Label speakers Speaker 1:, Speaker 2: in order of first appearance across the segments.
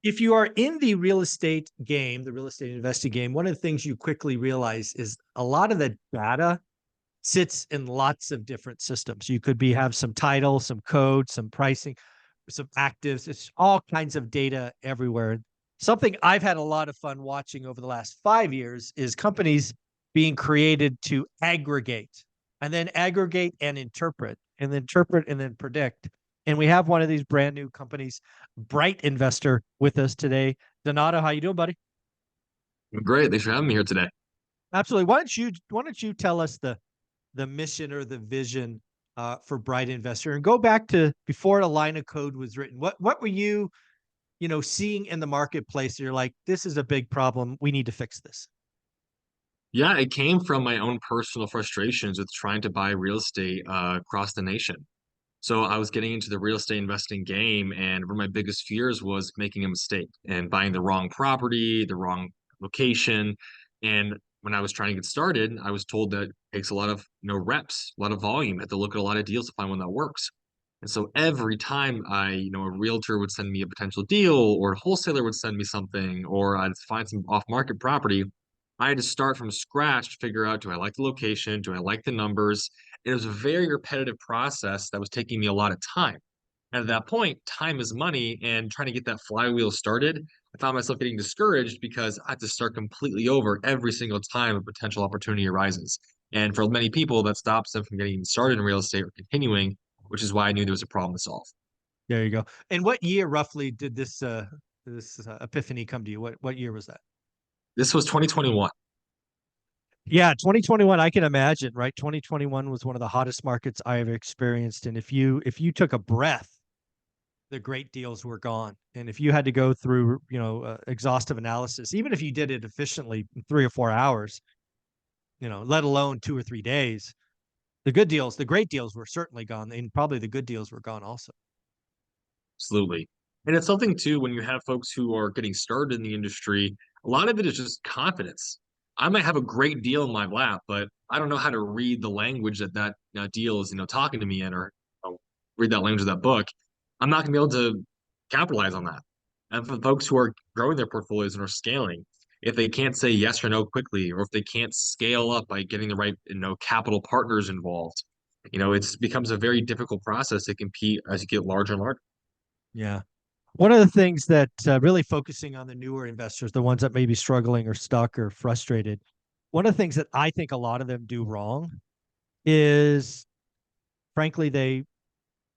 Speaker 1: if you are in the real estate game, the real estate investing game, one of the things you quickly realize is a lot of the data sits in lots of different systems. You could have some title, some code, some pricing, some actives. It's all kinds of data everywhere. Something I've had a lot of fun watching over the last 5 years is companies being created to aggregate and interpret and then predict. And we have one of these brand new companies, Bright Investor, with us today. Donato, how you doing, buddy?
Speaker 2: Great. Thanks for having me here today.
Speaker 1: Absolutely. Why don't you tell us the mission or the vision for Bright Investor and go back to before a line of code was written. What were you seeing in the marketplace? You're like, this is a big problem. We need to fix this.
Speaker 2: Yeah, it came from my own personal frustrations with trying to buy real estate across the nation. So I was getting into the real estate investing game, and one of my biggest fears was making a mistake and buying the wrong property, the wrong location. And when I was trying to get started, I was told that it takes a lot of reps, a lot of volume. I have to look at a lot of deals to find one that works. And so every time a realtor would send me a potential deal, or a wholesaler would send me something, or I'd find some off-market property, I had to start from scratch to figure out, do I like the location? Do I like the numbers? It was a very repetitive process that was taking me a lot of time. And at that point, time is money, and trying to get that flywheel started, I found myself getting discouraged because I had to start completely over every single time a potential opportunity arises. And for many people, that stops them from getting started in real estate or continuing, which is why I knew there was a problem to solve.
Speaker 1: There you go. And what year roughly did this epiphany come to you? What year was that?
Speaker 2: This was 2021.
Speaker 1: Yeah, 2021, I can imagine, right? 2021 was one of the hottest markets I ever experienced. And if you took a breath, the great deals were gone. And if you had to go through, exhaustive analysis, even if you did it efficiently in 3 or 4 hours, let alone 2 or 3 days, the great deals were certainly gone. And probably the good deals were gone also.
Speaker 2: Absolutely. And it's something too, when you have folks who are getting started in the industry, a lot of it is just confidence. I might have a great deal in my lap, but I don't know how to read the language that deal is, talking to me in, or read that language of that book. I'm not going to be able to capitalize on that. And for folks who are growing their portfolios and are scaling, if they can't say yes or no quickly, or if they can't scale up by getting the right, capital partners involved, it becomes a very difficult process to compete as you get larger and larger.
Speaker 1: Yeah. One of the things that really focusing on the newer investors, the ones that may be struggling or stuck or frustrated, one of the things that I think a lot of them do wrong is, frankly,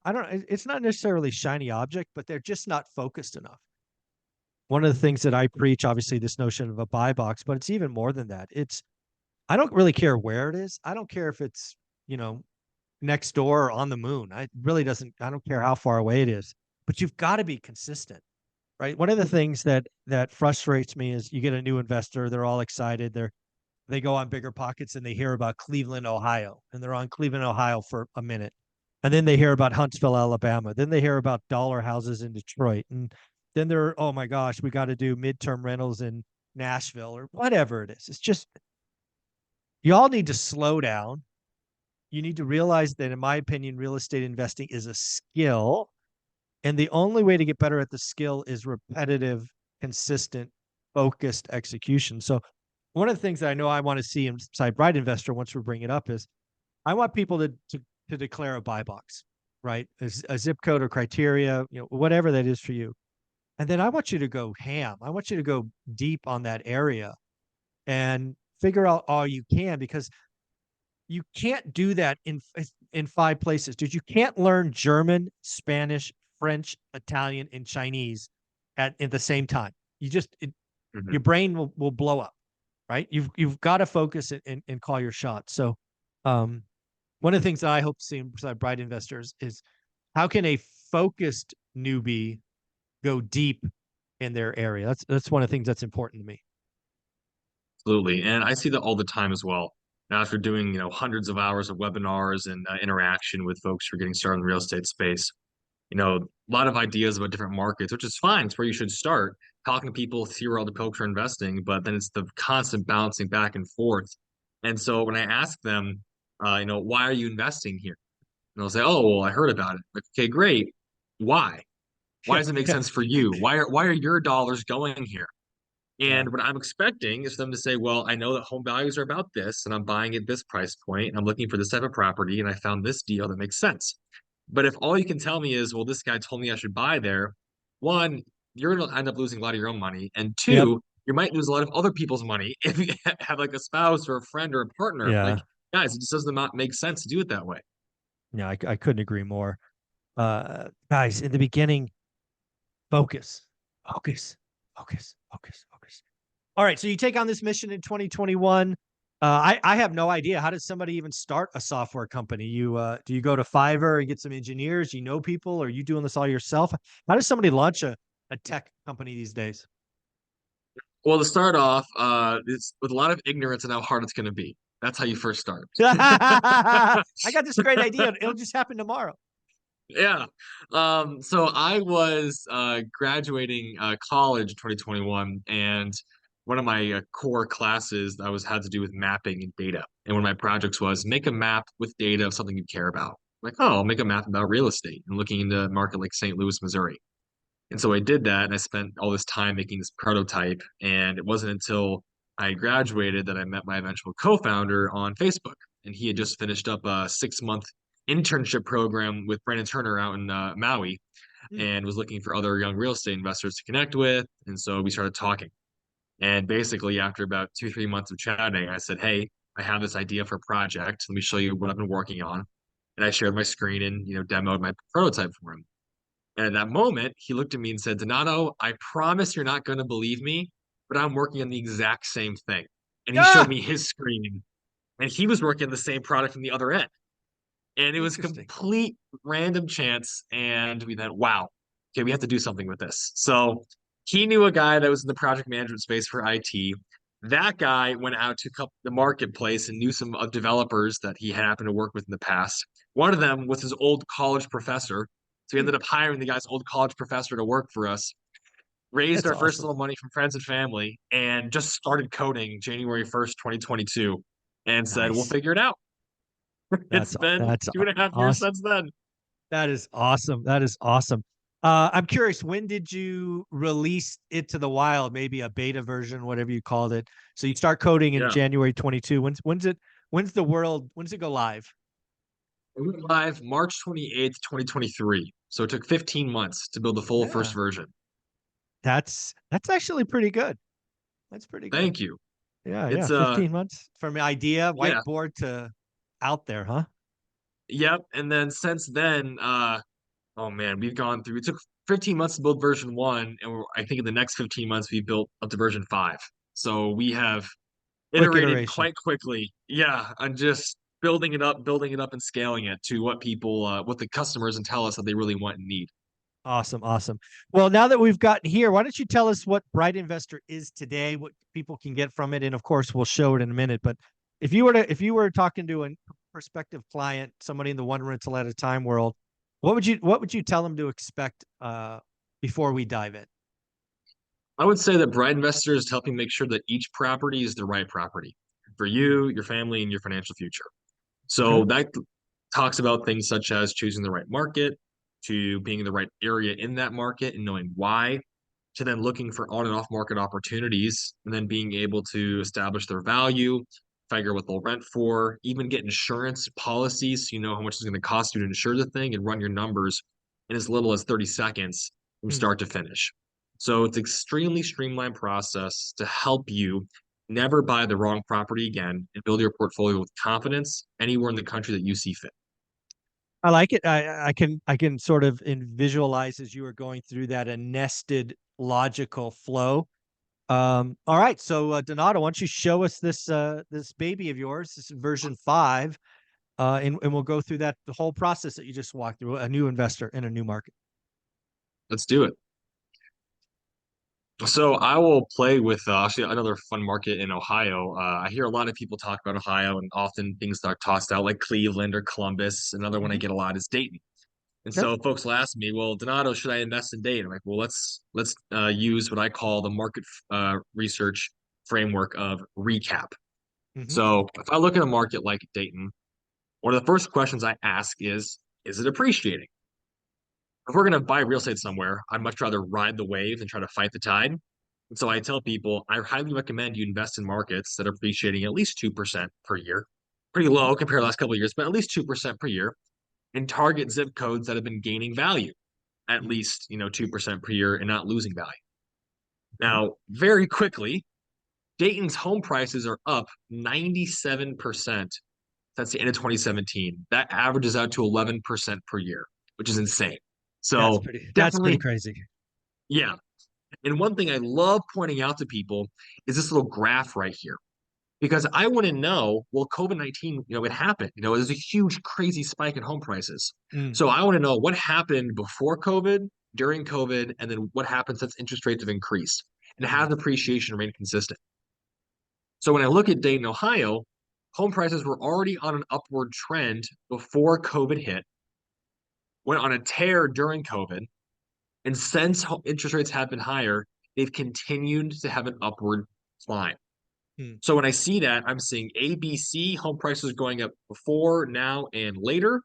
Speaker 1: I don't know, it's not necessarily shiny object, but they're just not focused enough. One of the things that I preach, obviously, this notion of a buy box, but it's even more than that. I don't really care where it is. I don't care if it's, you know, next door or on the moon. I don't care how far away it is, but you've got to be consistent, right? One of the things that frustrates me is you get a new investor, they're all excited, they go on Bigger Pockets and they hear about Cleveland, Ohio, and they're on Cleveland, Ohio for a minute. And then they hear about Huntsville, Alabama. Then they hear about dollar houses in Detroit. And then they're, oh my gosh, we got to do midterm rentals in Nashville or whatever it is. It's just, you all need to slow down. You need to realize that, in my opinion, real estate investing is a skill. And the only way to get better at the skill is repetitive, consistent, focused execution. So, one of the things that I know I want to see inside Bright Investor, once we bring it up, is I want people to declare a buy box, right? A zip code or criteria, whatever that is for you. And then I want you to go ham. I want you to go deep on that area and figure out all you can, because you can't do that in five places, dude. You can't learn German, Spanish, French, Italian, and Chinese at the same time. Your
Speaker 2: Mhm.
Speaker 1: brain will blow up, right? You've got to focus and call your shots. So, um, one of the things that I hope to see inside Bright Investors is, how can a focused newbie go deep in their area? That's one of the things that's important to me.
Speaker 2: Absolutely. And I see that all the time as well. Now, after doing, hundreds of hours of webinars and interaction with folks who are getting started in the real estate space, a lot of ideas about different markets, which is fine. It's where you should start talking to people, see where all the folks are investing, but then it's the constant bouncing back and forth. And so when I ask them, why are you investing here? And they'll say, oh, well, I heard about it. Like, okay, great. Why? Why does it make
Speaker 1: Yeah.
Speaker 2: sense for you? Why are your dollars going here?
Speaker 1: Yeah.
Speaker 2: And what I'm expecting is them to say, well, I know that home values are about this, and I'm buying at this price point, and I'm looking for this type of property, and I found this deal that makes sense. But if all you can tell me is, well, this guy told me I should buy there, one, you're going to end up losing a lot of your own money, and
Speaker 1: Yep.
Speaker 2: two, you might lose a lot of other people's money if you have like a spouse or a friend or a partner. Like,
Speaker 1: Yeah.
Speaker 2: guys, it just does not make sense to do it that way.
Speaker 1: Yeah. I couldn't agree more. Guys, in the beginning, focus, focus, focus, focus, focus. All right. So you take on this mission in 2021. I have no idea. How does somebody even start a software company? Do you go to Fiverr and get some engineers? You know people? Or are you doing this all yourself? How does somebody launch a tech company these days?
Speaker 2: Well, to start off, it's with a lot of ignorance and how hard it's going to be. That's how you first start.
Speaker 1: I got this great idea. It'll just happen tomorrow.
Speaker 2: Yeah. So I was graduating college in 2021, and one of my core classes I was had to do with mapping and data. And one of my projects was make a map with data of something you care about. Like, oh, I'll make a map about real estate and looking into a market like St. Louis, Missouri. And so I did that, and I spent all this time making this prototype. And it wasn't until I graduated that I met my eventual co-founder on Facebook, and he had just finished up a 6 month internship program with Brandon Turner out in Maui,
Speaker 1: Hmm.
Speaker 2: and was looking for other young real estate investors to connect with. And so we started talking. And basically, after about 2, 3 months of chatting, I said, "Hey, I have this idea for a project. Let me show you what I've been working on." And I shared my screen and demoed my prototype for him. And at that moment, he looked at me and said, Donato, I promise you're not going to believe me, but I'm working on the exact same thing. And he showed
Speaker 1: Yeah.
Speaker 2: me his screen, and he was working on the same product from the other end. And it was
Speaker 1: Interesting.
Speaker 2: complete random chance. And we thought, wow, okay, we have to do something with this. So he knew a guy that was in the project management space for IT. That guy went out to the marketplace and knew some of developers that he happened to work with in the past. One of them was his old college professor. So we
Speaker 1: Hmm.
Speaker 2: ended up hiring the guy's old college professor to work for us, raised
Speaker 1: That's
Speaker 2: our first
Speaker 1: awesome.
Speaker 2: little money from friends and family, and just started coding January 1st, 2022, and said, we'll
Speaker 1: Nice.
Speaker 2: figure it out. It's been
Speaker 1: That's
Speaker 2: 2.5 years
Speaker 1: awesome.
Speaker 2: since then.
Speaker 1: That is awesome. That is awesome. I'm curious, when did you release it to the wild? Maybe a beta version, whatever you called it. So you start coding in
Speaker 2: Yeah.
Speaker 1: January 22. When's it go live?
Speaker 2: It went live March 28th, 2023. So it took 15 months to build the full first
Speaker 1: Yeah.
Speaker 2: version.
Speaker 1: That's actually pretty good. That's pretty good.
Speaker 2: Thank you.
Speaker 1: Yeah, yeah.
Speaker 2: It's
Speaker 1: 15 months from idea,
Speaker 2: yeah,
Speaker 1: whiteboard to out there, huh?
Speaker 2: yep. And then since then, oh man, we've gone through it took 15 months to build version one, and I think in the next 15 months we built up to version five. So we have
Speaker 1: Quick
Speaker 2: iterated
Speaker 1: iteration.
Speaker 2: quite quickly. Yeah, and just building it up and scaling it to what people what the customers and tell us that they really want and need.
Speaker 1: Awesome, awesome. Well, now that we've gotten here, why don't you tell us what Bright Investor is today, what people can get from it, and of course we'll show it in a minute. But if you were talking to a prospective client, somebody in the one rental at a time world, what would you tell them to expect before we dive in?
Speaker 2: I would say that Bright Investor is helping make sure that each property is the right property for you, your family, and your financial future.
Speaker 1: Okay.
Speaker 2: So that talks about things such as choosing the right market, to being in the right area in that market and knowing why, to then looking for on and off market opportunities, and then being able to establish their value, figure what they'll rent for, even get insurance policies so you know how much it's going to cost you to insure the thing and run your numbers in as little as 30 seconds from
Speaker 1: Hmm.
Speaker 2: start to finish. So it's extremely streamlined process to help you never buy the wrong property again and build your portfolio with confidence anywhere in the country that you see fit.
Speaker 1: I like it. I can sort of visualize as you were going through that a nested logical flow. All right, so Donato, why don't you show us this baby of yours? This is version 5, and we'll go through that the whole process that you just walked through. A new investor in a new market.
Speaker 2: Let's do it. So I will play with actually another fun market in Ohio. I hear a lot of people talk about Ohio, and often things are tossed out like Cleveland or Columbus. Another one I
Speaker 1: Hmm.
Speaker 2: get a lot is Dayton. And
Speaker 1: Okay.
Speaker 2: so folks will ask me, "Well, Donato, should I invest in Dayton?" I'm like, "Well, let's use what I call the market research framework of recap."
Speaker 1: Hmm.
Speaker 2: So if I look at a market like Dayton, one of the first questions I ask is it appreciating? if we're going to buy real estate somewhere, I'd much rather ride the wave than try to fight the tide. And so I tell people I highly recommend you invest in markets that are appreciating at least 2% per year. Pretty
Speaker 1: Mhm.
Speaker 2: low compared to the last couple of years, but at least 2% per year. And target zip codes that have been gaining value at
Speaker 1: Mm.
Speaker 2: least, 2% per year and not losing value.
Speaker 1: Okay.
Speaker 2: Now, very quickly, Dayton's home prices are up 97% since the end of 2017. That averages out to 11% per year, which is insane. So
Speaker 1: That's pretty
Speaker 2: definitely,
Speaker 1: crazy.
Speaker 2: yeah. And one thing I love pointing out to people is this little graph right here. Because I want to know, well, COVID-19, it happened. There's a huge, crazy spike in home prices.
Speaker 1: Mm.
Speaker 2: So I want to know what happened before COVID, during COVID, and then what happened since interest rates have increased. And
Speaker 1: Mm.
Speaker 2: has appreciation remained consistent? So when I look at Dayton, Ohio, home prices were already on an upward trend before COVID hit, went on a tear during COVID, and since interest rates have been higher, they've continued to have an upward climb.
Speaker 1: Mm.
Speaker 2: So when I see that, I'm seeing ABC home prices going up before, now, and later.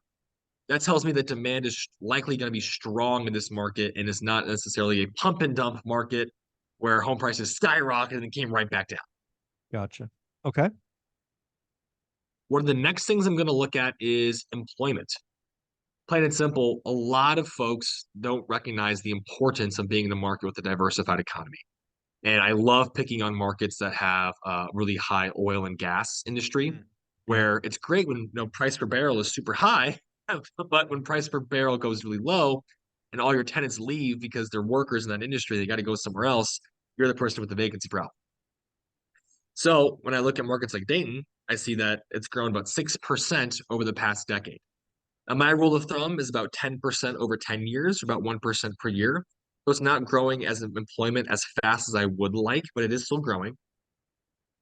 Speaker 2: That tells me that demand is likely going to be strong in this market and it's not necessarily a pump and dump market where home prices skyrocketed and came right back down.
Speaker 1: Gotcha. Okay.
Speaker 2: One of the next things I'm going to look at is employment. Plain and simple, a lot of folks don't recognize the importance of being in the market with a diversified economy. And I love picking on markets that have a really high oil and gas industry,
Speaker 1: Mm. Yeah.
Speaker 2: where it's great when price per barrel is super high, but when price per barrel goes really low and all your tenants leave because they're workers in that industry, they got to go somewhere else, you're the person with the vacancy problem. So when I look at markets like Dayton, I see that it's grown about 6% over the past decade. Now, my rule of thumb is about 10% over 10 years, about 1% per year. So it's not growing as employment as fast as I would like, but it is still growing.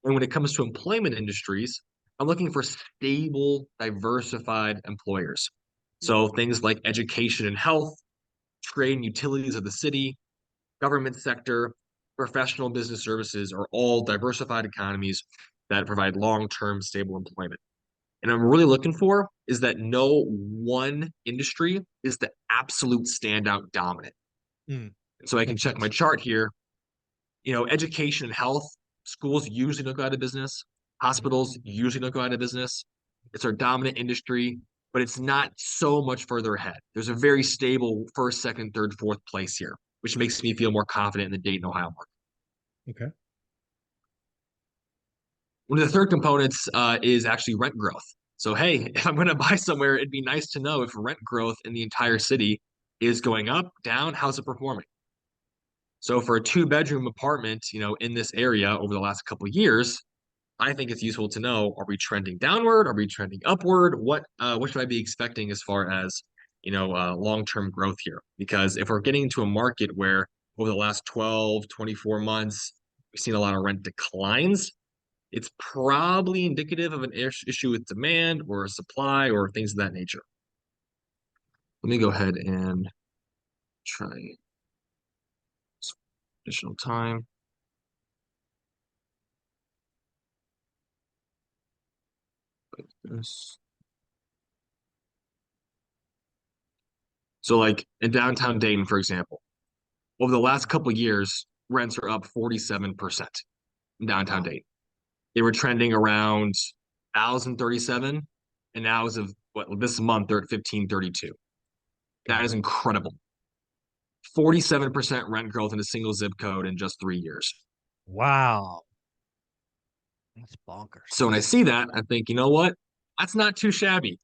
Speaker 2: And when it comes to employment industries, I'm looking for stable, diversified employers.
Speaker 1: Mm.
Speaker 2: So things like education and health, trade and utilities of the city, government sector, professional business services are all diversified economies that provide long-term stable employment. And I'm really looking for is that no one industry is the absolute standout dominant.
Speaker 1: Mm.
Speaker 2: So I can
Speaker 1: Makes
Speaker 2: check my
Speaker 1: sense.
Speaker 2: chart here. Education and health, schools usually don't go out of business.
Speaker 1: Mhm.
Speaker 2: Hospitals usually don't go out of business. It's our dominant industry, but it's not so much further ahead. There's a very stable first, second, third, fourth place here, which makes me feel more confident in the Dayton, Ohio market.
Speaker 1: Okay.
Speaker 2: One of the third components is actually rent growth. So, hey, if I'm going to buy somewhere, it'd be nice to know if rent growth in the entire city is going up, down, how's it performing? So, for a two-bedroom apartment, in this area over the last couple of years, I think it's useful to know: are we trending downward? Are we trending upward? What should I be expecting as far as long-term growth here? Because if we're getting into a market where over the last 12, 24 months, we've seen a lot of rent declines, it's probably indicative of an issue with demand or supply or things of that nature. Let me go ahead and try additional time. This. So, like in downtown Dayton, for example, over the last couple of years, rents are up 47% in downtown
Speaker 1: Wow.
Speaker 2: Dayton. They were trending around 1,037, and now as of this month, they're at 1,532. That is
Speaker 1: Gotcha.
Speaker 2: incredible. 47% rent growth in a single zip code in just 3 years.
Speaker 1: Wow. That's bonkers.
Speaker 2: So when I see that, I think, you know what? That's not too shabby.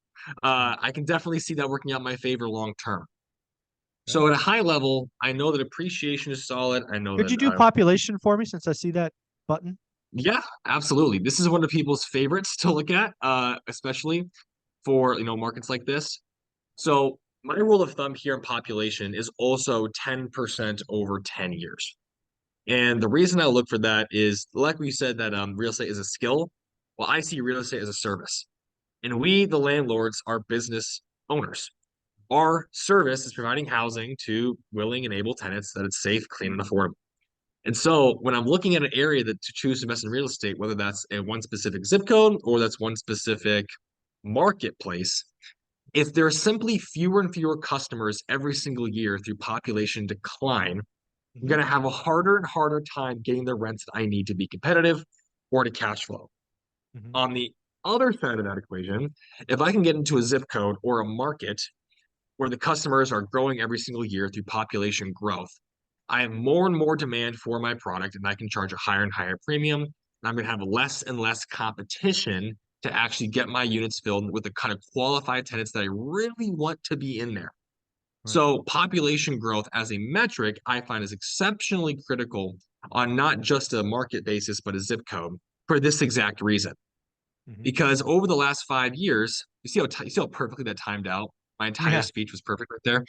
Speaker 1: Mm.
Speaker 2: I can definitely see that working out in my favor long term.
Speaker 1: Okay.
Speaker 2: So at a high level, I know that appreciation is solid. I know
Speaker 1: Could
Speaker 2: that,
Speaker 1: you do population for me since I see that button?
Speaker 2: yeah, absolutely. This is one of people's favorites to look at, especially for markets like this. So my rule of thumb here in population is also 10% over 10 years. And the reason I look for that is, like we said, that real estate is a skill. Well, I see real estate as a service. And we, the landlords, are business owners. Our service is providing housing to willing and able tenants that it's safe, clean, and affordable. And so when I'm looking at an area that to choose to invest in real estate, whether that's a one specific zip code or that's one specific marketplace, If there are simply fewer and fewer customers every single year through population decline, I'm
Speaker 1: Hmm.
Speaker 2: going to have a harder and harder time getting the rents that I need to be competitive or to cash flow.
Speaker 1: Hmm.
Speaker 2: On the other side of that equation, if I can get into a zip code or a market where the customers are growing every single year through population growth, I have more and more demand for my product and I can charge a higher and higher premium. And I'm going to have less and less competition to actually get my units filled with the kind of qualified tenants that I really want to be in there.
Speaker 1: Right.
Speaker 2: So, population growth as a metric, I find is exceptionally critical on not just a market basis, but a zip code for this exact reason.
Speaker 1: Hmm.
Speaker 2: Because over the last 5 years, you see how perfectly that timed out. My entire
Speaker 1: Yeah.
Speaker 2: speech was perfect right there.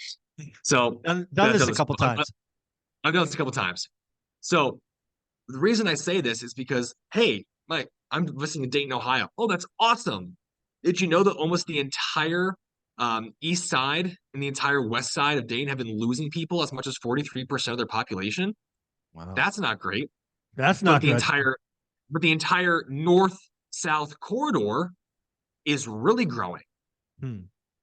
Speaker 2: So
Speaker 1: Done
Speaker 2: I've
Speaker 1: this
Speaker 2: done
Speaker 1: a
Speaker 2: this.
Speaker 1: couple times.
Speaker 2: I've done this a couple times. So the reason I say this is because, hey, Mike, I'm listening in Dayton, Ohio. Oh, that's awesome. Did you know that almost the entire east side and the entire west side of Dayton have been losing people as much as 43% of their population?
Speaker 1: Wow.
Speaker 2: That's not great.
Speaker 1: That's
Speaker 2: But
Speaker 1: not good.
Speaker 2: the entire north-south corridor is really growing.
Speaker 1: Hmm.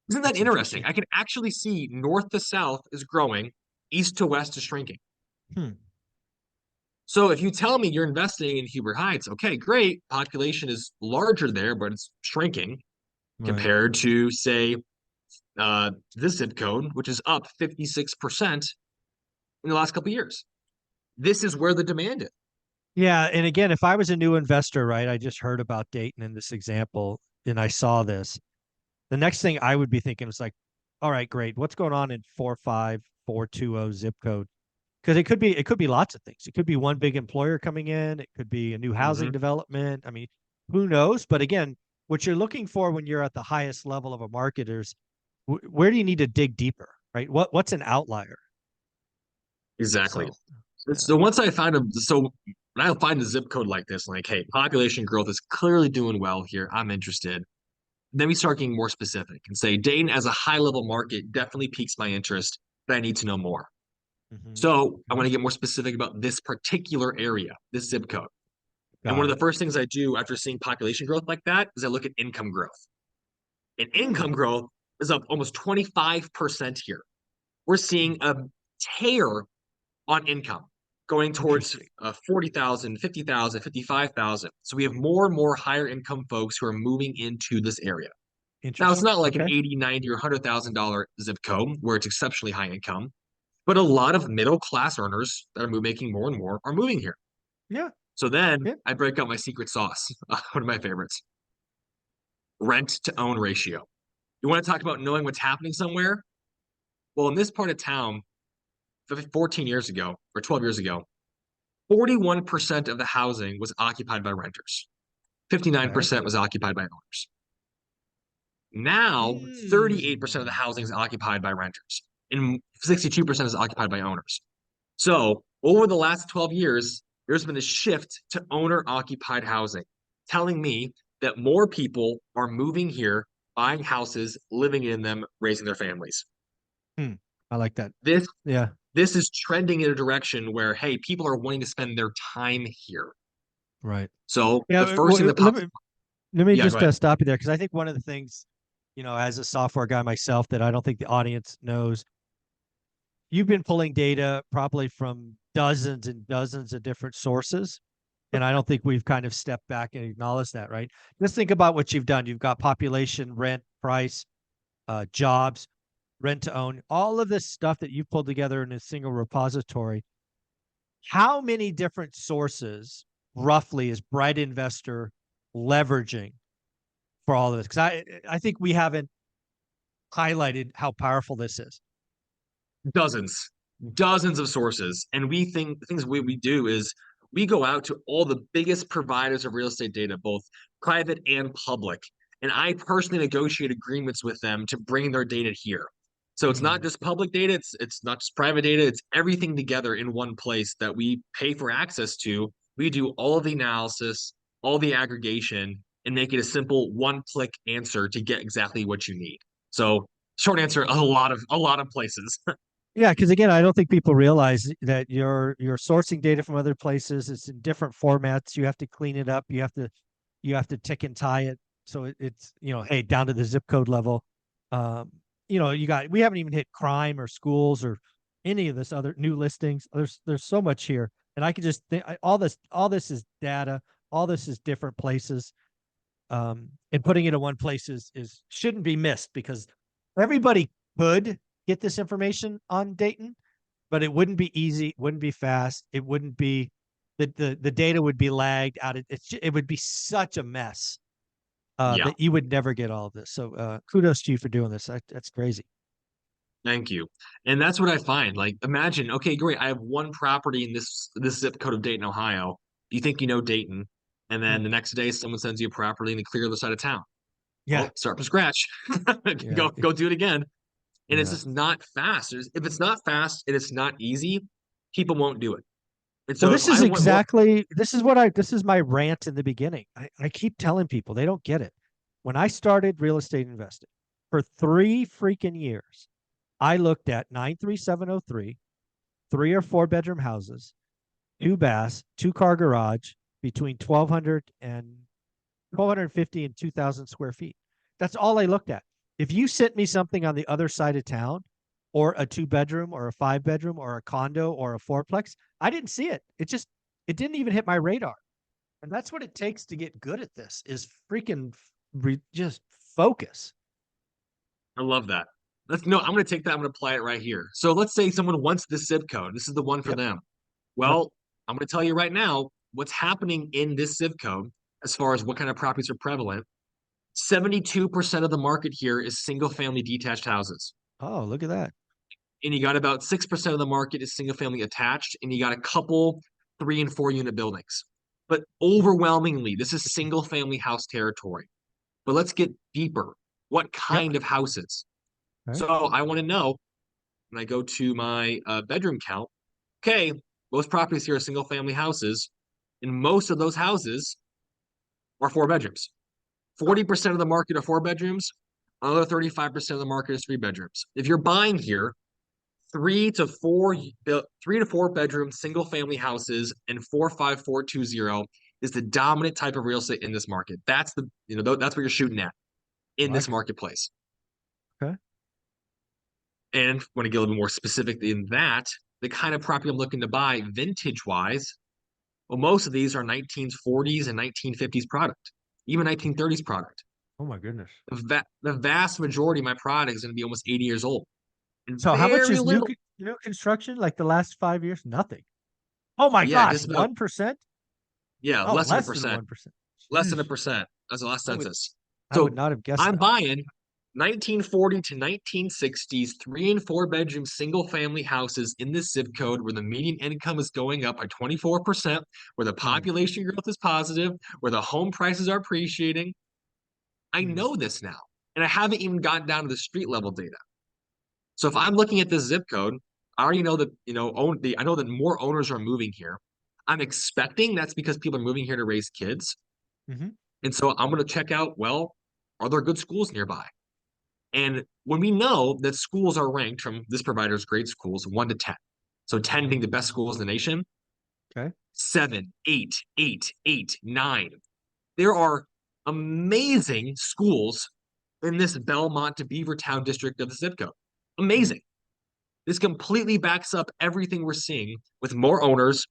Speaker 2: Isn't that
Speaker 1: That's
Speaker 2: interesting?
Speaker 1: interesting.
Speaker 2: I can actually see north to south is growing, east to west is shrinking.
Speaker 1: Hmm.
Speaker 2: So if you tell me you're investing in Huber Heights, okay, great. Population is larger there, but it's shrinking
Speaker 1: Right.
Speaker 2: compared to, say, this zip code, which is up 56% in the last couple of years. This is where the demand is.
Speaker 1: Yeah. And again, if I was a new investor, right, I just heard about Dayton in this example and I saw this, the next thing I would be thinking is like, all right, great. What's going on in 45420 zip code? Because it could be lots of things. It could be one big employer coming in. It could be a new housing
Speaker 2: Mm-hmm.
Speaker 1: development. I mean, who knows? But again, what you're looking for when you're at the highest level of a marketer is where do you need to dig deeper, right? What's an outlier?
Speaker 2: Exactly.
Speaker 1: So, yeah.
Speaker 2: So when I find a zip code like this, like, hey, population growth is clearly doing well here. I'm interested. Then we start getting more specific and say Dayton as a high level market definitely piques my interest, but I need to know more.
Speaker 1: Hmm.
Speaker 2: So I
Speaker 1: Okay.
Speaker 2: want to get more specific about this particular area, this zip code. And one
Speaker 1: Got
Speaker 2: of
Speaker 1: it.
Speaker 2: the first things I do after seeing population growth like that is I look at income growth. And
Speaker 1: Hmm.
Speaker 2: income growth is up almost 25% here. We're seeing a tear on income going towards
Speaker 1: Interesting.
Speaker 2: 40,000, 50,000, 55,000. So we have more and more higher income folks who are moving into this area. Now, it's
Speaker 1: Interesting.
Speaker 2: not like an
Speaker 1: Okay.
Speaker 2: 80, 90, or $100,000 zip code where it's exceptionally high income, but a lot of middle class earners that are making more and more are moving here.
Speaker 1: Yeah.
Speaker 2: So then
Speaker 1: Yeah.
Speaker 2: I break out my secret sauce, one of my favorites, rent to own ratio. You want to talk about knowing what's happening somewhere? Well, in this part of town, 14 years ago or 12 years ago, 41% of the housing was occupied by renters.
Speaker 1: Okay.
Speaker 2: 59% was occupied by owners. Now, 38% of the
Speaker 1: Hmm.
Speaker 2: housing is occupied by renters, and 62% is occupied by owners. So, over the last 12 years, there's been a shift to owner occupied housing, telling me that more people are moving here, buying houses, living in them, raising their families.
Speaker 1: Hmm. I like that.
Speaker 2: This
Speaker 1: Yeah.
Speaker 2: this is trending in a direction where, hey, people are wanting to spend their time here.
Speaker 1: Right.
Speaker 2: So
Speaker 1: Yeah.
Speaker 2: the first thing that
Speaker 1: Let
Speaker 2: pops,
Speaker 1: me
Speaker 2: yeah, go
Speaker 1: just
Speaker 2: ahead.
Speaker 1: stop you there because I think one of the things, as a software guy myself, that I don't think the audience knows, you've been pulling data probably from dozens and dozens of different sources. And I don't think we've kind of stepped back and acknowledged that, right? Let's think about what you've done. You've got population, rent, price, jobs, rent to own, all of this stuff that you've pulled together in a single repository. How many different sources roughly is Bright Investor leveraging for all of this? Because I think we haven't highlighted how powerful this is.
Speaker 2: Dozens, dozens of sources. And we think the things we do is we go out to all the biggest providers of real estate data, both private and public. And I personally negotiate agreements with them to bring their data here. So it's not
Speaker 1: Mm-hmm.
Speaker 2: just public data, it's not just private data, it's everything together in one place that we pay for access to. We do all of the analysis, all the aggregation, and make it a simple one-click answer to get exactly what you need. So short answer, a lot of places.
Speaker 1: Yeah, because again, I don't think people realize that you're sourcing data from other places. It's in different formats. You have to clean it up. You have to tick and tie it so it's hey, down to the zip code level. Um, we haven't even hit crime or schools or any of this other new listings. There's so much here, and I could just think all this is data, all this is different places, and putting it in one place is shouldn't be missed because everybody could get this information on Dayton, but it wouldn't be easy, it wouldn't be fast, it wouldn't be the data would be lagged out. It would be such a mess
Speaker 2: Yeah.
Speaker 1: that you would never get all of this. So kudos to you for doing this. That's crazy.
Speaker 2: Thank you. And that's what I find. Like, imagine, okay, great. I have one property in this zip code of Dayton, Ohio. You think you know Dayton, and
Speaker 1: Hmm.
Speaker 2: then the next day someone sends you a property in the clear other side of town.
Speaker 1: Yeah,
Speaker 2: Well, start from scratch.
Speaker 1: yeah,
Speaker 2: Go do it again. And it's
Speaker 1: yeah.
Speaker 2: just not fast. If it's not fast and it's not easy, people won't do it. And
Speaker 1: Well,
Speaker 2: so if I want more,
Speaker 1: this is my rant in the beginning. I keep telling people they don't get it. When I started real estate investing for 3 freaking years, I looked at 93703, 3 or 4 bedroom houses, 2 baths, 2 car garage between 1,250 and 2,000 square feet. That's all I looked at. If you sent me something on the other side of town, or a 2 bedroom, or a 5 bedroom, or a condo, or a fourplex, I didn't see it. It didn't even hit my radar. And that's what it takes to get good at this is freaking just focus.
Speaker 2: I love that. I'm going to take that. I'm going to apply it right here. So let's say someone wants this zip code. This is the one for
Speaker 1: Yep.
Speaker 2: them.
Speaker 1: Yep.
Speaker 2: Well, I'm going to tell you right now what's happening in this zip code as far as what kind of properties are prevalent. 72% of the market here is single family detached houses.
Speaker 1: Oh, look at that.
Speaker 2: And you got about 6% of the market is single family attached. And you got a couple 3 and 4 unit buildings. But overwhelmingly, this is single family house territory. But let's get deeper. What
Speaker 1: Yep.
Speaker 2: kind of houses?
Speaker 1: Okay.
Speaker 2: So I want to know when I go to my bedroom count, okay, most properties here are single family houses, and most of those houses are 4 bedrooms. 40% of the market are 4 bedrooms, another 35% of the market is 3 bedrooms. If you're buying here, 3 to 4 bedroom single family houses and 45420 is the dominant type of real estate in this market. That's what you're shooting at
Speaker 1: I
Speaker 2: in this
Speaker 1: like it.
Speaker 2: marketplace.
Speaker 1: Okay.
Speaker 2: And want to get a little bit more specific than that, the kind of property I'm looking to buy vintage wise, well, most of these are 1940s and 1950s product, even 1930s product.
Speaker 1: Oh my goodness.
Speaker 2: The vast majority of my product is going to be almost 80 years old. And
Speaker 1: So how much
Speaker 2: very
Speaker 1: is
Speaker 2: little,
Speaker 1: new construction like the last 5 years? Nothing. Oh my
Speaker 2: yeah,
Speaker 1: gosh,
Speaker 2: just about,
Speaker 1: 1%?
Speaker 2: yeah,
Speaker 1: Oh,
Speaker 2: less than a
Speaker 1: less than
Speaker 2: percent,
Speaker 1: 1%.
Speaker 2: less than a
Speaker 1: Jeez.
Speaker 2: percent. That's the last
Speaker 1: I would
Speaker 2: census.
Speaker 1: I would
Speaker 2: So
Speaker 1: not have guessed
Speaker 2: I'm
Speaker 1: that.
Speaker 2: buying 1940 to 1960s 3 and 4 bedroom single family houses in this zip code where the median income is going up by 24%, where the
Speaker 1: Hmm.
Speaker 2: population growth is positive, where the home prices are appreciating. I
Speaker 1: Hmm.
Speaker 2: know this now, and I haven't even gotten down to the street level data. So if I'm looking at this zip code, I already know that I know that more owners are moving here. I'm expecting that's because people are moving here to raise kids,
Speaker 1: Hmm.
Speaker 2: and so I'm going to check out. Well, are there good schools nearby? And when we know that schools are ranked from this provider's grade schools 1 to 10, so 10 being the best schools in the nation,
Speaker 1: Okay.
Speaker 2: 7, 8, 8, 8, 9. There are amazing schools in this Belmont to Beavertown district of the zip code.
Speaker 1: Hmm.
Speaker 2: Amazing. This completely backs up everything we're seeing with more owners,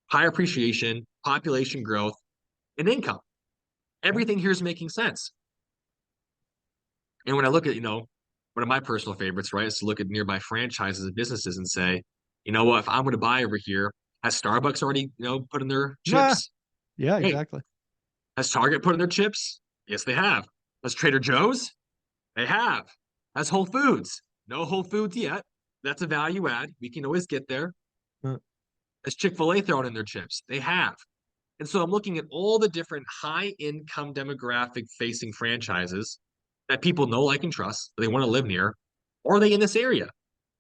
Speaker 2: high appreciation, population growth, and income.
Speaker 1: Okay.
Speaker 2: Everything here is making sense. And when I look at, one of my personal favorites, right, is to look at nearby franchises and businesses and say, you know what, if I'm going to buy over here, has Starbucks already, put in their
Speaker 1: Ah,
Speaker 2: chips?
Speaker 1: yeah,
Speaker 2: Hey,
Speaker 1: exactly.
Speaker 2: has Target put in their chips? Yes, they have. Has Trader Joe's? They have. Has Whole Foods? No Whole Foods yet. That's a value add. We can always get there.
Speaker 1: Uh,
Speaker 2: Has Chick-fil-A thrown in their chips? They have. And so I'm looking at all the different high income demographic facing franchises that people know, like, and trust, they want to live near. Are they in this area?
Speaker 1: All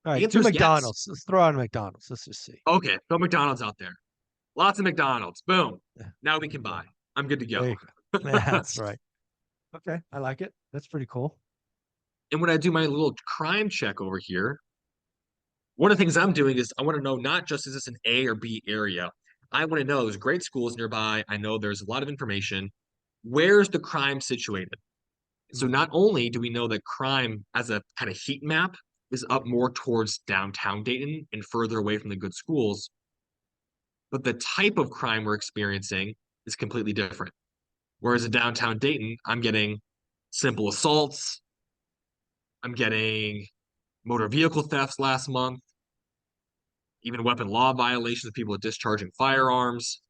Speaker 2: The
Speaker 1: right,
Speaker 2: answer
Speaker 1: do
Speaker 2: is yes.
Speaker 1: McDonald's. Let's throw out McDonald's. Let's just see.
Speaker 2: Okay, throw McDonald's out there. Lots of McDonald's. Boom.
Speaker 1: Yeah,
Speaker 2: Now we
Speaker 1: there
Speaker 2: can
Speaker 1: you go.
Speaker 2: buy. I'm good to
Speaker 1: There
Speaker 2: go.
Speaker 1: you go. That's right. Okay, I like it. That's pretty cool.
Speaker 2: And when I do my little crime check over here, one of the things I'm doing is I want to know not just is this an A or B area. I want to know there's great schools nearby. I know there's a lot of information. Where's the crime situated? So not only do we know that crime as a kind of heat map is up more towards downtown Dayton and further away from the good schools, but the type of crime we're experiencing is completely different. Whereas in downtown Dayton, I'm getting simple assaults, I'm getting motor vehicle thefts last month, even weapon law violations of people discharging firearms.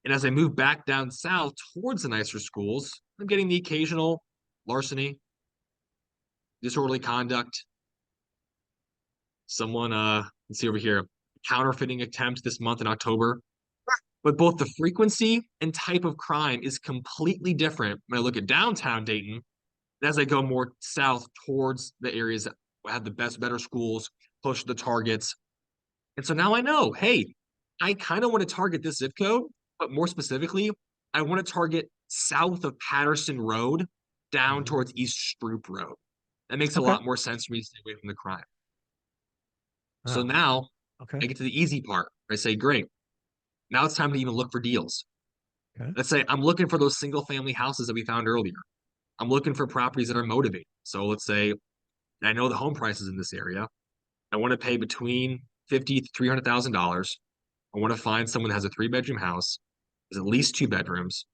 Speaker 2: And as I move back down south towards the nicer schools, I'm getting the occasional larceny, disorderly conduct, someone, let's see over here, counterfeiting attempt this month in October. But both the frequency and type of crime is completely different when I look at downtown Dayton. And as I go more south towards the areas that have the better schools, closer to the targets. And so now I know, hey, I kind of want to target this zip code, but more specifically, I want to target south of Patterson Road down
Speaker 1: Mhm.
Speaker 2: towards East Stroop Road. That makes a
Speaker 1: Okay.
Speaker 2: lot more sense for me to stay away from the crime. So
Speaker 1: Oh,
Speaker 2: now
Speaker 1: okay.
Speaker 2: I get to the easy part. I say, great. Now it's time to even look for deals.
Speaker 1: Okay.
Speaker 2: Let's say I'm looking for those single family houses that we found earlier. I'm looking for properties that are motivated. So let's say I know the home prices in this area. I want to pay between $50 to $300,000. I want to find someone that has a 3 bedroom house, has at least 2 bedrooms,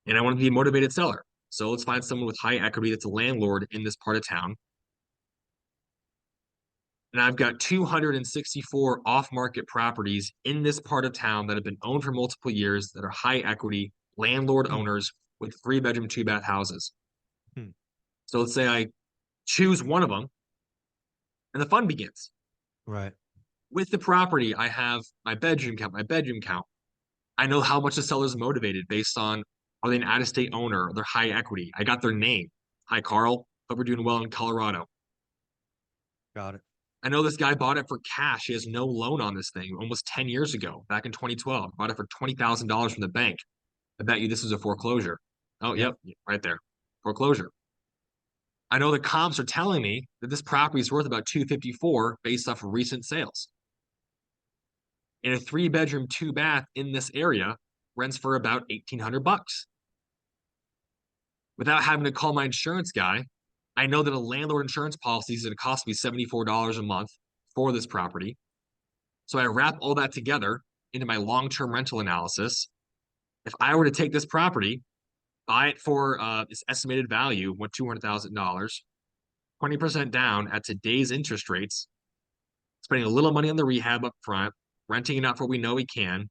Speaker 2: and I want to be a motivated seller. So let's find someone with high equity that's a landlord in this part of town. And I've got 264 off-market properties in this part of town that have been owned for multiple years that are high equity landlord
Speaker 1: Hmm.
Speaker 2: owners with 3 bedroom, 2 bath houses.
Speaker 1: Hmm.
Speaker 2: So let's say I choose one of them and the fun begins.
Speaker 1: Right.
Speaker 2: With the property, I have my bedroom count, I know how much the seller's motivated based on are they an out-of-state owner, they're high equity. I got their name. Hi, Carl. Hope you're doing well in Colorado.
Speaker 1: Got it.
Speaker 2: I know this guy bought it for cash. He has no loan on this thing almost 10 years ago, back in 2012. Bought it for $20,000 from the bank. I bet you this is a foreclosure. Oh,
Speaker 1: Yep.
Speaker 2: yep, right there. Foreclosure. I know the comps are telling me that this property is worth about 254 based off of recent sales. And a 3 bedroom, 2 bath in this area rents for about 1,800 bucks. Without having to call my insurance guy, I know that a landlord insurance policy is going to cost me $74 a month for this property. So I wrap all that together into my long-term rental analysis. If I were to take this property, buy it for its estimated value, what $200,000, 20% down at today's interest rates, spending a little money on the rehab up front, renting it out for what we know we can,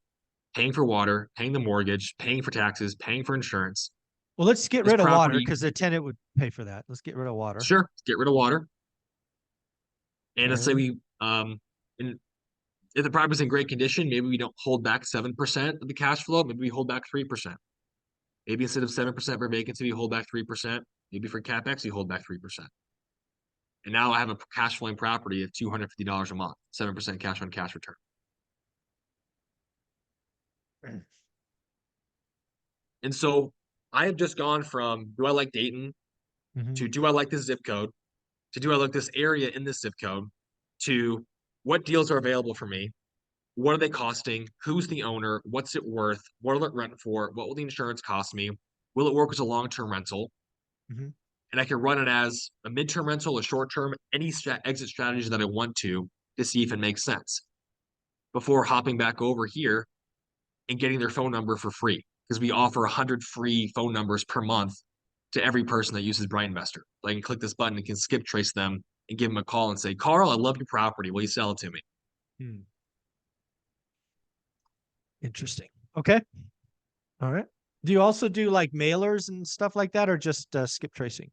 Speaker 2: paying for water, paying the mortgage, paying for taxes, paying for insurance.
Speaker 1: Well, let's get
Speaker 2: This
Speaker 1: rid of water
Speaker 2: property,
Speaker 1: because the tenant would pay for that. Let's get rid of water.
Speaker 2: sure, get rid of water. And let's say
Speaker 1: Okay.
Speaker 2: we, and if the property's in great condition, maybe we don't hold back 7% of the cash flow. Maybe we hold back 3%. Maybe instead of 7% for vacancy, we hold back 3%. Maybe for CapEx, we hold back 3%. And now I have a cash flowing property of $250 a month, 7% cash on cash return. And so I have just gone from do I like Dayton
Speaker 1: Mm-hmm.
Speaker 2: to do I like this zip code to do I like this area in this zip code to what deals are available for me. What are they costing? Who's the owner? What's it worth? What will it rent for? What will the insurance cost me? Will it work as a long-term rental?
Speaker 1: Mm-hmm.
Speaker 2: And I can run it as a midterm rental, a short term, any exit strategy that I want to see if it makes sense before hopping back over here and getting their phone number for free because we offer 100 free phone numbers per month to every person that uses Bright Investor. I can click this button and can skip trace them and give them a call and say, Carl, I love your property. Will you sell it to me?
Speaker 1: Hmm. Interesting. Okay. All right. Do you also do like mailers and stuff like that, or just skip tracing?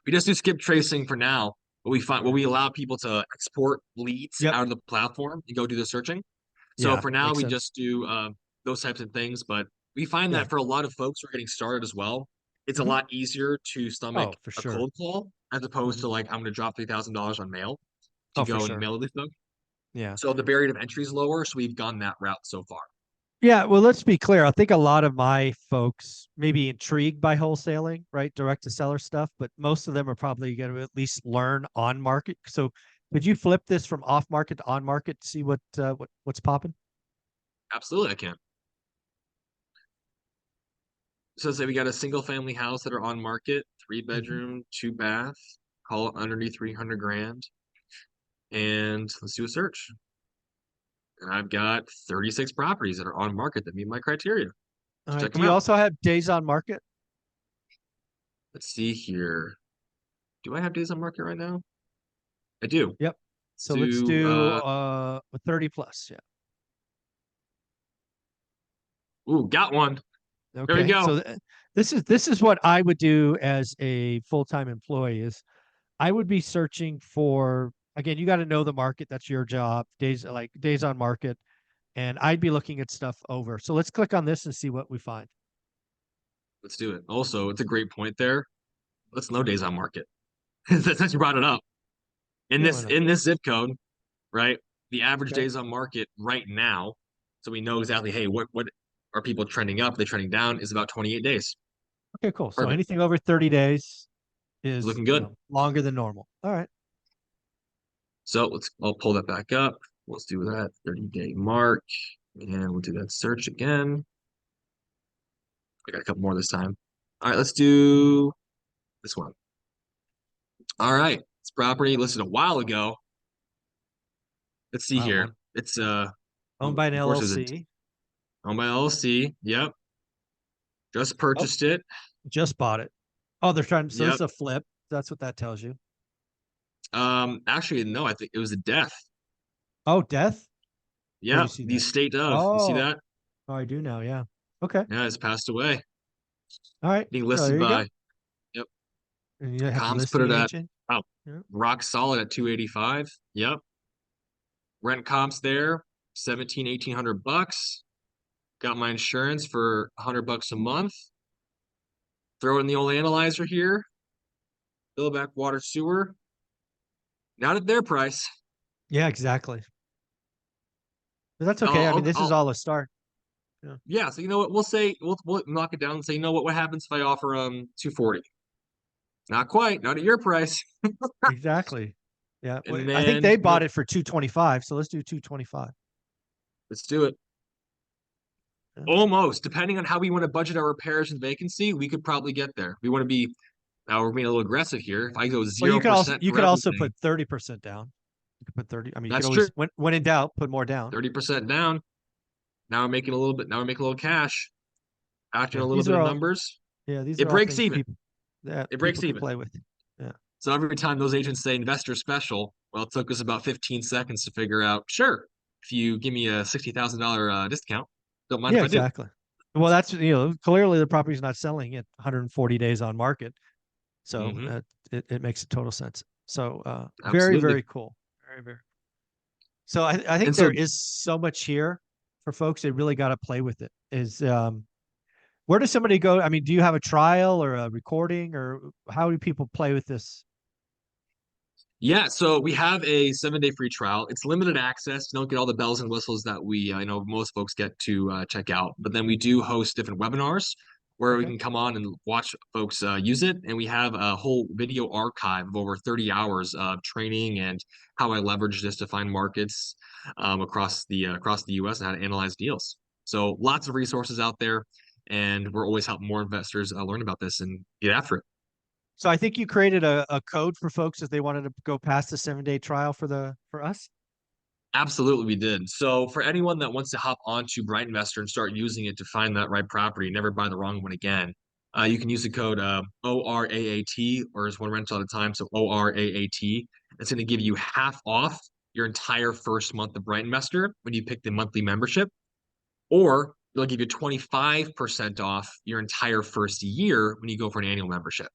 Speaker 2: We just do skip tracing for now. But we find
Speaker 1: Okay.
Speaker 2: what we allow people to export leads
Speaker 1: Yep.
Speaker 2: out of the platform and go do the searching. So
Speaker 1: Yeah.
Speaker 2: for now,
Speaker 1: Makes
Speaker 2: we
Speaker 1: sense.
Speaker 2: just do those types of things. But we find
Speaker 1: Yeah.
Speaker 2: that for a lot of folks who are getting started as well, it's a
Speaker 1: Hmm.
Speaker 2: lot easier to stomach
Speaker 1: Oh, for
Speaker 2: a
Speaker 1: sure.
Speaker 2: cold call as opposed
Speaker 1: Hmm.
Speaker 2: to like I'm going to drop $3,000 on mail to
Speaker 1: Oh, for
Speaker 2: go and
Speaker 1: sure.
Speaker 2: mail these folks.
Speaker 1: Yeah.
Speaker 2: So the barrier of entry is lower. So we've gone that route so far.
Speaker 1: Yeah. Well, let's be clear. I think a lot of my folks may be intrigued by wholesaling, right? Direct to seller stuff, but most of them are probably going to at least learn on market. So could you flip this from off market to on market to see what's popping?
Speaker 2: Absolutely, I can. So say we got a single family house that are on market, three
Speaker 1: Hmm.
Speaker 2: bedroom, two bath, call it underneath 300 grand. And let's do a search. And I've got 36 properties that are on market that meet my criteria.
Speaker 1: All right.
Speaker 2: Check
Speaker 1: Do
Speaker 2: them
Speaker 1: you
Speaker 2: out.
Speaker 1: also have days on market?
Speaker 2: Let's see here. Do I have days on market right now? I do.
Speaker 1: Yep.
Speaker 2: Let's
Speaker 1: So let's
Speaker 2: do
Speaker 1: do 30 plus. Yeah.
Speaker 2: got one. There we
Speaker 1: Okay.
Speaker 2: go.
Speaker 1: So this is what I would do as a full-time employee is I would be searching for, again, you got to know the market. That's your job. Days on market. And I'd be looking at stuff over. So let's click on this and see what we find.
Speaker 2: Let's do it. Also, it's a great point there. Let's know days on market. Since you brought it up. In
Speaker 1: Yeah,
Speaker 2: this
Speaker 1: why not?
Speaker 2: in this zip code, right? The average
Speaker 1: Okay.
Speaker 2: days on market right now, so we know exactly, hey, what are people trending up? Are they trending down? Is about 28 days.
Speaker 1: Okay, cool. So
Speaker 2: Perfect.
Speaker 1: anything over 30 days
Speaker 2: It's
Speaker 1: is,
Speaker 2: looking good.
Speaker 1: longer than normal. All right.
Speaker 2: So I'll pull that back up. Let's do that 30-day mark. And we'll do that search again. I got a couple more this time. All right, let's do this one. All right. It's property listed a while ago. Let's see
Speaker 1: Wow,
Speaker 2: here.
Speaker 1: one.
Speaker 2: It's
Speaker 1: Yeah.
Speaker 2: well,
Speaker 1: Owned by an
Speaker 2: of course, there's a
Speaker 1: LLC.
Speaker 2: owned by LLC. Yep. Just
Speaker 1: Oh,
Speaker 2: purchased it.
Speaker 1: just bought it. Oh, they're trying. So this is
Speaker 2: Yep.
Speaker 1: a flip. That's what that tells you.
Speaker 2: Actually, no, I think it was a death.
Speaker 1: Oh, death. Where do you
Speaker 2: Yep.
Speaker 1: see
Speaker 2: The
Speaker 1: that?
Speaker 2: estate of. You see
Speaker 1: Oh,
Speaker 2: that?
Speaker 1: oh, I do now. Yeah. Okay.
Speaker 2: Yeah, it's passed away.
Speaker 1: All right.
Speaker 2: Being
Speaker 1: So
Speaker 2: listed
Speaker 1: there you go.
Speaker 2: by, yep.
Speaker 1: And you have the
Speaker 2: Comps put it
Speaker 1: listing
Speaker 2: at,
Speaker 1: agent.
Speaker 2: oh,
Speaker 1: Yeah.
Speaker 2: rock solid at 285. Yep. Rent comps there, 17, 1800 bucks. Got my insurance for 100 bucks a month. Throw in the old analyzer here. Bill back water sewer. Not at their price.
Speaker 1: Yeah. Exactly. But that's
Speaker 2: I'll,
Speaker 1: okay. I mean,
Speaker 2: I'll,
Speaker 1: this is
Speaker 2: I'll
Speaker 1: all a start. Yeah.
Speaker 2: yeah. So you know what? We'll say we'll knock it down and say, you know what? What happens if I offer 240? Not quite. Not at your price.
Speaker 1: Exactly. Yeah.
Speaker 2: And
Speaker 1: I think
Speaker 2: then
Speaker 1: they bought it for 225. So let's do 225.
Speaker 2: let's do it.
Speaker 1: Yeah.
Speaker 2: Almost, depending on how we want to budget our repairs and vacancy, we could probably get there. We want to be now we're being a little aggressive here. If I go
Speaker 1: Well, you
Speaker 2: zero
Speaker 1: could also
Speaker 2: percent
Speaker 1: you
Speaker 2: for
Speaker 1: could also
Speaker 2: everything,
Speaker 1: put 30% down. You could put 30. I mean, you could
Speaker 2: that's
Speaker 1: always
Speaker 2: true.
Speaker 1: when in doubt, put more down.
Speaker 2: 30% down. Now we're making a little bit. Now we're making a little cash. Acting
Speaker 1: Yeah.
Speaker 2: a little
Speaker 1: These
Speaker 2: bit
Speaker 1: are
Speaker 2: of
Speaker 1: all
Speaker 2: numbers.
Speaker 1: yeah, these
Speaker 2: It
Speaker 1: are all
Speaker 2: breaks
Speaker 1: things
Speaker 2: even.
Speaker 1: that
Speaker 2: It
Speaker 1: people
Speaker 2: breaks
Speaker 1: can
Speaker 2: even.
Speaker 1: play with. Yeah.
Speaker 2: So every time those agents say investor special, well, it took us about 15 seconds to figure out. Sure, if you give me a $60,000 discount, don't mind
Speaker 1: Yeah,
Speaker 2: if I do.
Speaker 1: exactly. Well, that's clearly the property's not selling at 140 days on market, so
Speaker 2: Hmm.
Speaker 1: it makes total sense. So very
Speaker 2: Absolutely.
Speaker 1: very cool, very very. So I think
Speaker 2: And so
Speaker 1: there is so much here for folks. They really got to play with it. Is where does somebody go? I mean, do you have a trial or a recording, or how do people play with this?
Speaker 2: yeah, so we have a 7-day free trial. It's limited access. You don't get all the bells and whistles that we, I know most folks get to check out. But then we do host different webinars where we
Speaker 1: Okay.
Speaker 2: can come on and watch folks use it. And we have a whole video archive of over 30 hours of training and how I leverage this to find markets across the U.S. and how to analyze deals. So lots of resources out there, and we're always helping more investors learn about this and get after it.
Speaker 1: So I think you created a code for folks if they wanted to go past the 7-day trial for us.
Speaker 2: Absolutely, we did. So for anyone that wants to hop onto Bright Investor and start using it to find that right property, never buy the wrong one again, you can use the code ORAAT or it's one rental at a time. So ORAAT. It's going to give you half off your entire first month of Bright Investor when you pick the monthly membership, or it'll give you 25% off your entire first year when you go for an annual membership.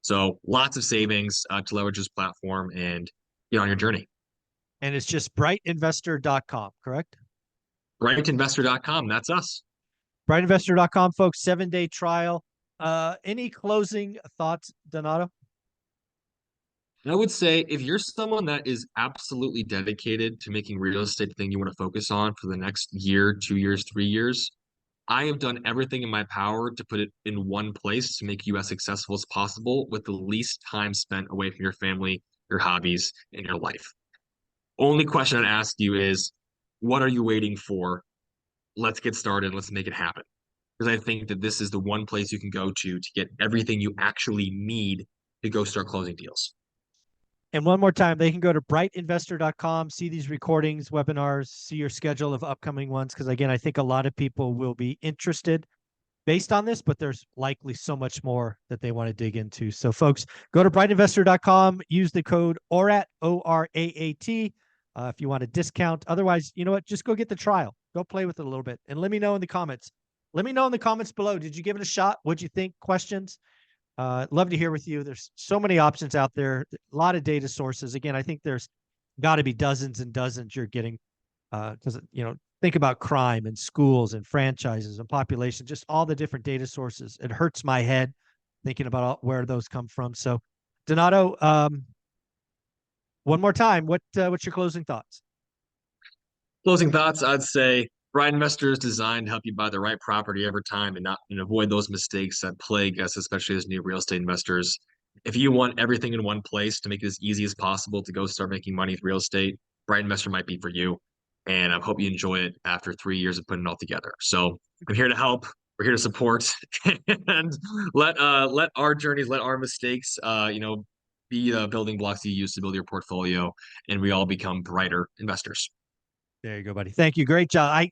Speaker 2: So lots of savings to leverage this platform and get on your journey.
Speaker 1: And it's just brightinvestor.com, correct?
Speaker 2: BrightInvestor.com. That's us.
Speaker 1: Brightinvestor.com, folks, 7-day trial. Any closing thoughts, Donato?
Speaker 2: I would say if you're someone that is absolutely dedicated to making real estate the thing you want to focus on for the next year, 2 years, 3 years, I have done everything in my power to put it in one place to make you as successful as possible with the least time spent away from your family, your hobbies, and your life. Only question I'd ask you is, what are you waiting for? Let's get started. Let's make it happen. because I think that this is the one place you can go to get everything you actually need to go start closing deals.
Speaker 1: And one more time, they can go to brightinvestor.com, see these recordings, webinars, see your schedule of upcoming ones. Because again, I think a lot of people will be interested based on this, but there's likely so much more that they want to dig into. So, folks, go to brightinvestor.com, use the code ORAT, ORAAT, if you want a discount. Otherwise, you know what? Just go get the trial. Go play with it a little bit and let me know in the comments. Let me know in the comments below. Did you give it a shot? What'd you think? Questions? Love to hear with you. There's so many options out there, a lot of data sources. Again, I think there's got to be dozens and dozens you're getting because think about crime and schools and franchises and population, just all the different data sources. It hurts my head thinking about where those come from. So, Donato, one more time, what's your closing thoughts?
Speaker 2: Closing thoughts, I'd say Bright Investor is designed to help you buy the right property every time and not and avoid those mistakes that plague us, especially as new real estate investors. If you want everything in one place to make it as easy as possible to go start making money with real estate, Bright Investor might be for you. And I hope you enjoy it after 3 years of putting it all together. So I'm here to help. We're here to support and let our journeys, let our mistakes, be building blocks you use to build your portfolio, and we all become brighter investors.
Speaker 1: There you go, buddy. Thank you. Great job.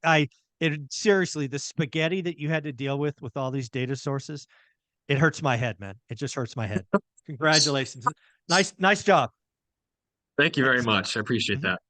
Speaker 1: Seriously, the spaghetti that you had to deal with all these data sources, it hurts my head, man. It just hurts my head. Congratulations. Nice job.
Speaker 2: Thank you very
Speaker 1: Thanks.
Speaker 2: much. I appreciate
Speaker 1: Mhm.
Speaker 2: that.